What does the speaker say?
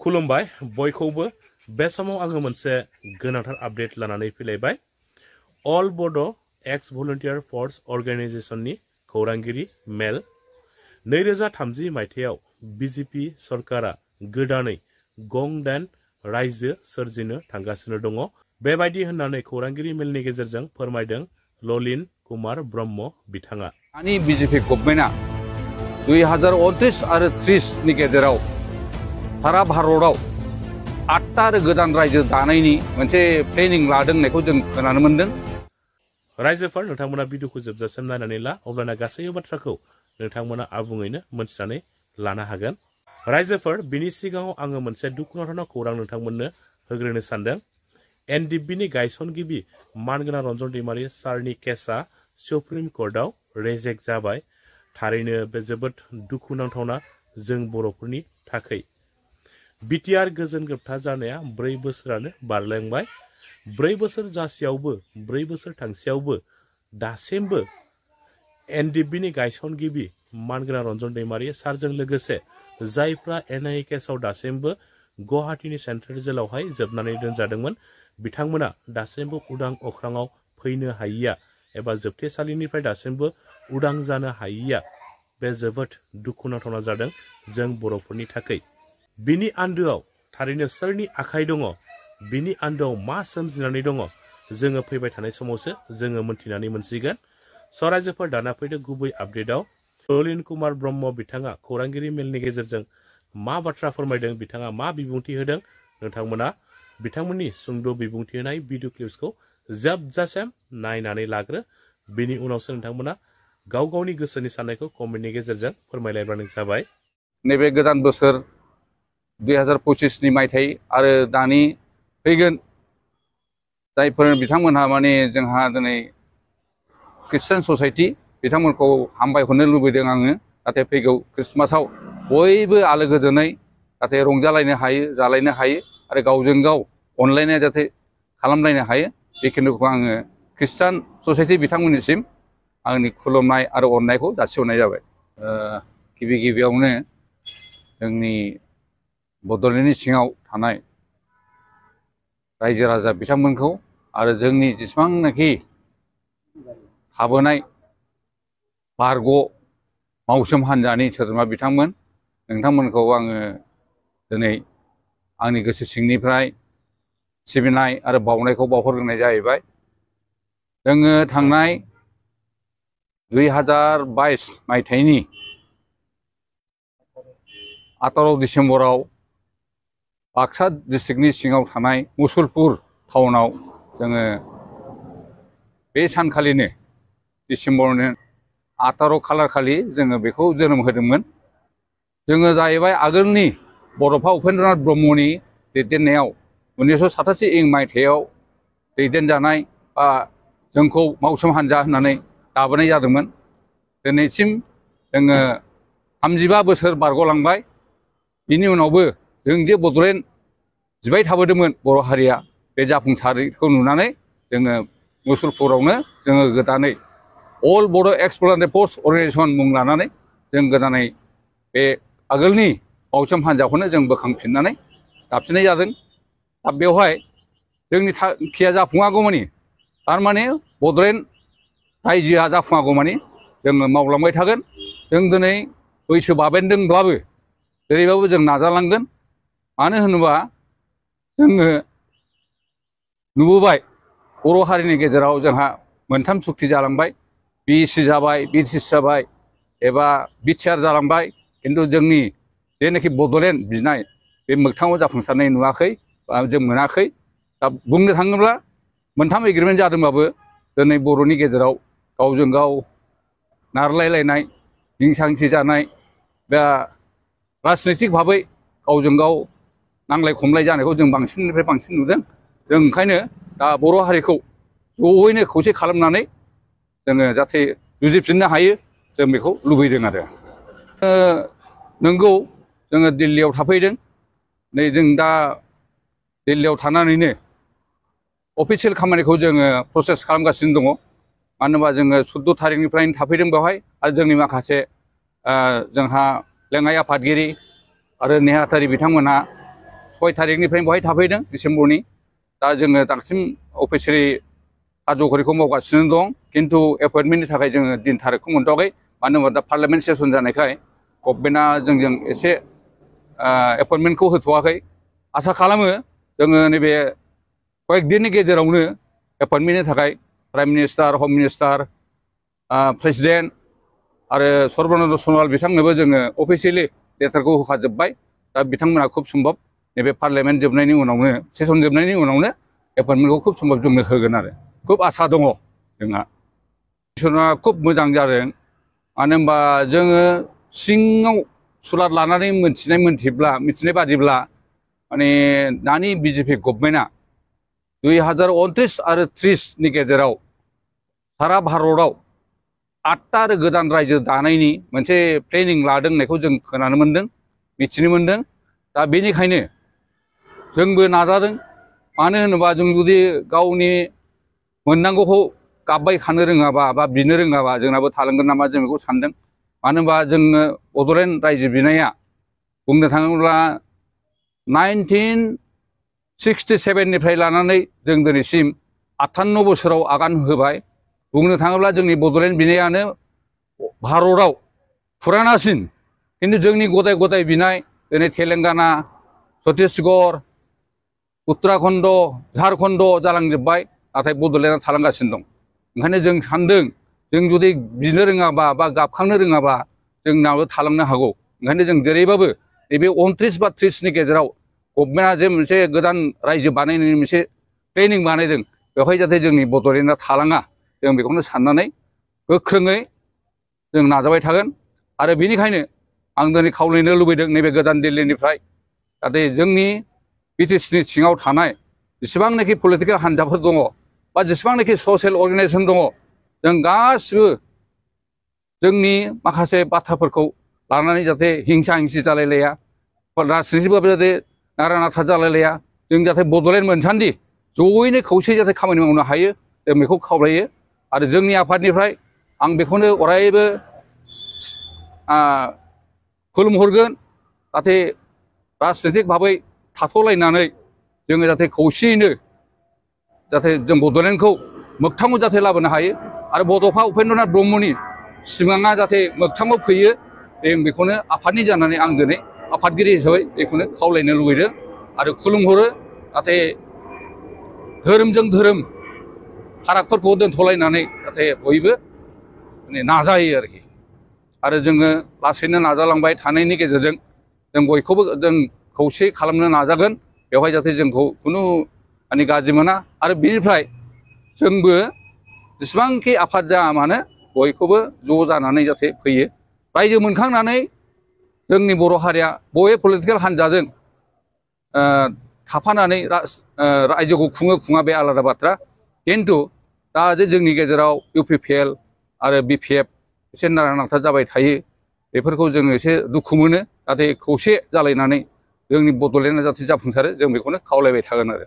खुलुमबाय बयखौबो बे समाव आङो मोनसे गोनांथार आपडेट लानानै फैलायबाय अल बड' एक्स भलन्टियार फर्स अर्गेनाइजेशननि खौरांगिरि मेल 2030 मायथाइयाव बिजेपि सरकारा गोदानै गं दाइन रायजो सोरजिनो थांगासिनो दङ बेबायदि होननानै खौरांगिरि मेलनि गेजेरजों फोरमायदों ललिन कुमार ब्रह्म बिथाङा दानि बिजेपि गभर्नमेन्टआ 2029 आरो 30 नि गेजेराव सारा भारतआव 8टा गोदान रायजो दानायनि मोनसे प्लेनिं लादों होननायखौ जों खोनानो मोनदों। रायजोफोर नोंथांमोना भिडिअखौ जोबजासिम नायनानै ला अब्लाना गासैबो बाथ्राखौ नोंथांमोना आबुङैनो मोनथिनानै लानो हागोन। रायजोफोर बिनि सिगाङाव आङो मोनसे दुखुनांथाव खौरां नोंथांमोननो होग्रोनो सानदों। एनडिपिनि गायसनगिरि मानगोनां रन्जन दैमारि सारनि केसआ सुप्रिम कर्टआव रेजेक्ट जाबाय। थारैनो बे जोबोद दुखुनांथावना जों बर'फोरनि थाखाय। बिटिआर गोजोन गोबथा जानाया 4 बोसोरानो बारलांबाय। 4 बोसोर जासेयावबो 4 बोसोर थांसेयावबो दासिमबो एनडिपिनि गायसनगिरि मानगोनां रन्जन दैमारि सारजों लोगोसे जायफ्रा एनआइए केसआव दासिमबो गुवाहाटीनि सेन्ट्रेल जेलावहाय जोबनानै दोनजादोंमोन बिथांमोना दासिमबो उदां अख्राङाव फैनो हायिया एबा जोबथेसालिनिफ्राय दासिमबो उदां जानो हायिया बे जोबोद दुखुनांथावना जादों जों बर'फोरनि थाखाय। बिनि आन्दोआव थारैनो सोरनि आखाइ दङ बिनि आन्दोआव मा सोमजिनानै दङ जोङो फैबाय थानाय समावसो जोङो मोनथिनानै मोनसिगोन। रायजोफोर दाना फैदो गुबै आपडेटआव ललिन कुमार ब्रह्म बिथाङा खौरांगिरि मेलनि गेजेरजों मा बाथ्रा फोरमायदों बिथाङा मा बिबुंथि होदों नोंथांमोना बिथांमोननि सुंद' बिबुंथि होनाय भिडिअ क्लिप्सखौ जोबजासिम नायनानै लाग्रो बिनि उनावसो नोंथांमोना गाव गावनि गोसोनि साननायखौ कमेन्टनि गेजेरजों फोरमायलायबानो जाबाय। नैबे गोदान बोसोर 2025 नि मायथाइ आरो दानि फैगोन जायफोर बिथांमोनहा माने जोंहा दिनै ख्रिस्टान ससाइटि बिथांमोनखौ हामबायहरनो लुबैदों आङो जाहाथे फैगौ ख्रिस्टमासाव बयबो आलो गोजोनै जाहाथे रंजालायनो हायो जालायनो हायो आरो गावजों गाव अनलायनाय जाहाथे खालामलायनो हायो बेखिनिखौ आङो ख्रिस्टान ससाइटि बिथांमोननिसिम आंनि खुलुमनाय आरो अननायखौ जासिहरनाय जाबाय। गिबियावनो जोंनि बड'लेण्डनि सिङाव थानाय रायजो राजा बिथांमोनखौ आरो जोंनि जेसेबांनाखि थाबोनाय बारग' मावसोम हान्जानि सोद्रोमा बिथांमोन नोंथांमोनखौ आङो दिनै आंनि गोसो सिंनिफ्राय सिबिनाय आरो बावनायखौ बावहरग्रोनाय जाहैबाय। जोङो थांनाय 2022 मायथाइनि 18 डिसेम्बराव बाक्सा डिस्ट्रिक्टनि सिङाव थानाय मुसलपुर टाउनाव जोङो बे सानखालिनो डिसेम्बरनि 18 खालार खालि जोङो बेखौ जोनोम होदोंमोन। जोङो जाहैबाय आगोलनि बड'फा उपेन्द्रनाथ ब्रह्मनि दैदेननायाव 1987 मायथाइयाव दैदेनजानाय बा जोंखौ मावसोम हान्जा होननानै दाबोनाय जादोंमोन। दिनैसिम जोङो 35 बोसोर बारग'लांबाय। बिनि उनावबो जों जे बड'लेण्ड जिबाय थाबोदोंमोन बर' हारिया बे जाफुंसारखौ नुनानै जोङो मुसलपुरावनो जोङो गोदानै अल बड' एक्स भलन्टियार फर्स अर्गेनाइजेसन मुं लानानै जों गोदानै बे आगोलनि मावसोम हान्जाखौनो जों बोखांफिननानै दाफिननाय जादों। दा बेवहाय जोंनि थांखिया जाफुङागौमानि थारमाने बड'लेण्ड रायजोआ जाफुङागौमानि जोङो मावलांबाय थागोन। जों दिनै बैसो बाबेनदोंब्लाबो जेरैबाबो जों नाजालांगोन। मानो होनोबा जोङो नुबोबाय बर' हारिनि गेजेराव जोंहा 3 सुक्ति जालांबाय बिएसि जाबाय बिटिसि जाबाय एबा बिटिआर जालांबाय खिन्थु जोंनि जेनाखि बड'लेण्ड बिनाय बे मोगथाङाव जाफुंसारनाय नुवाखै बा जों मोनाखै। दा बुंनो थाङोब्ला 3 एग्रिमेन्ट जादोंबाबो दिनै बर'नि गेजेराव गावजों गाव नारलायलायनाय हिंसा हिंसि जानाय बा राजनैतिक भाबै गावजों गाव नांलाय खमलाय जानायखौ जों बांसिननिफ्राय बांसिन नुदों। जों ओंखायनो दा बर' हारिखौ ज'यैनो खौसे खालामनानै जोङो जाहाथे जुजिफिननो हायो जों बेखौ लुबैदों आरो। नंगौ जोङो दिल्लीयाव थाफैदों। नै जों दा दिल्लीयाव थानानैनो अफिसियेल खामानिखौ जोङो प्रसेस खालामगासिनो दङ। मानो होनोबा जोङो 14 थारिखनिफ्रायनो थाफैदों बेवहाय आरो जोंनि माखासे जोंहा लेङाइ आफादगिरि आरो नेहाथारि बिथांमोनहा 6 थारिखनिफ्राय बहाय थाफैदों डिसेम्बरनि दा जोङो दासिम अफिसियेलि कार्जकरिखौ मावगासिनो दं खिन्थु एपइन्टमेन्टनि थाखाय जोङो दिन थारिखखौ मोनथ'वाखै मानो होनबा दा पार्लामेन्ट सेसन जानायखाय गभर्नमेन्टआ जोंजों एसे एपइन्टमेन्टखौ होथ'वाखै आसा खालामो जोङो नैबे कয়েকदिननि गेजेरावनो एपइन्टमेन्टनि थाखाय प्राइम मिनिस्टार हम मिनिस्टार प्रेसिडेन्ट आरो सर्बानन्द सन'वाल बिथांनोबो जोङो अफिसियेलि लेटारखौ होखाजोब्बाय दा बिथांमोना खुब सम्भब नैबे पार्लामेन्ट जोबनायनि उनावनो सेसन जोबनायनि उनावनो एपइन्टमेन्टखौ खुब सम्भब जोंनो होगोन आरो खुब आसा दङ जोंहा मिसना खुब मोजां जादों मानो होनबा जोङो सिङाव सुलाद लानानै मिथिनाय बादिब्ला माने दानि बिजेपि गभर्नमेन्टआ 2029 आरो 30 नि गेजेराव सारा भारतआव 8टा आरो गोदान रायजो दानायनि मोनसे प्लेनिं लादों होननायखौ जों खोनानो मोन्दों मिथिनो मोन्दों दा बेनिखायनो जोंबो नाजादों मानो होनोबा जों जुदि गावनि मोननांगौखौ गाबबाय खानो रोङाबा बा बिनो रोङाबा जोंनाबो थालांगोन नामा जों बेखौ सानदों मानो होनबा जोङो बड'लेण्ड रायजो बिनाया बुंनो थाङोब्ला 1967 निफ्राय लानानै जों दिनैसिम 58 बोसोराव आगान होबाय बुंनो थाङोब्ला जोंनि बड'लेण्ड बिनायानो भारतआव फुरानासिन खिन्थु जोंनि गदाय गदाय बिनाय दिनै तेलेंगाना छत्तीसगढ़ उत्तराखन्ड झारखन्ड जालांजोब्बाय नाथाय बड'लेण्डआ थालांगासिनो दं ओंखायनो जों सानदों जों जुदि बिनो रोङाबा बा गाबखांनो रोङाबा जोंनाबो थालांनो हागौ ओंखायनो जों जेरैबाबो नैबे 29 बा 30 नि गेजेराव गभर्नमेन्टआ जे मोनसे गोदान रायजो बानायनायनि मोनसे प्लेनिं बानायदों बेवहाय जाहाथे जोंनि बड'लेण्डआ थालाङा जों बेखौनो साननानै गोख्रोङै जों नाजाबाय थागोन आरो बेनिखायनो आं दिनै खावलायनो लुबैदों नैबे गोदान दिल्लीनिफ्राय जाहाथे जोंनि बिटिसिनि सिङाव थानाय जेसेबांनाखि पलिटिकेल हान्जाफोर दङ बा जेसेबांनाखि ससियेल अर्गानाइजेसन दङ जों गासिबो जोंनि माखासे बाथ्राफोरखौ लानानै जाहाथे हिंसा हिंसि जालायलाया राजनितिबाबो जाहाथे नारा नाथा जालायलाया जों जाहाथे बड'लेण्ड मोनसान्दि जयैनो खौसेयै जाहाथे खामानि मावनो हायो जों बेखौ खावलायो आरो जोंनि आफादनिफ्राय आं बेखौनो अरायबो खुलुमहरगोन जाहाथे राजनितिक भाबै थाथ'लायनानै जोङो जाहाथे खौसेयैनो जाहाथे जों बड'लेण्डखौ मोगथाङाव जाहाथे लाबोनो हायो आरो बड'फा उपेन्द्रनाथ ब्रह्मनि सिमाङा जाहाथे मोगथाङाव फैयो जों बेखौनो आफादनि जानानै आं दिनै आफादगिरि हिसाबै बेखौनो खावलायनो लुबैदों आरो खुलुमहरो जाहाथे धोरोमजों धोरोम फारागफोरखौ दोनथ'लायनानै जाहाथे बयबो नाजायो आरोखि आरो जोङो लासैनो नाजालांबाय थानायनि गेजेरजों जों बयखौबो जों खौसे खालामनो नाजागोन बेवहाय जाहाथे जोंखौ खुनु माने गाज्रि मोना आरो बेनिफ्राय जोंबो जेसेबांखि आफाद जाया मानो बयखौबो ज' जानानै जाहाथे फैयो रायजो मोनखांनानै जोंनि बर' हारिया बबे पलिटिकेल हान्जाजों थाफानानै रायजोखौ खुङा बे आलादा बाथ्रा खिन्थु दा जे जोंनि गेजेराव UPPL आरो BPF एसे नारा नाथा जाबाय थायो बेफोरखौ जोङो एसे दुखु मोनो जाहाथे खौसे जालायनानै जोंनि बड'लेण्डआ जाहाथे जाफुंसारो जों बेखौनो खावलायबाय थागोन आरो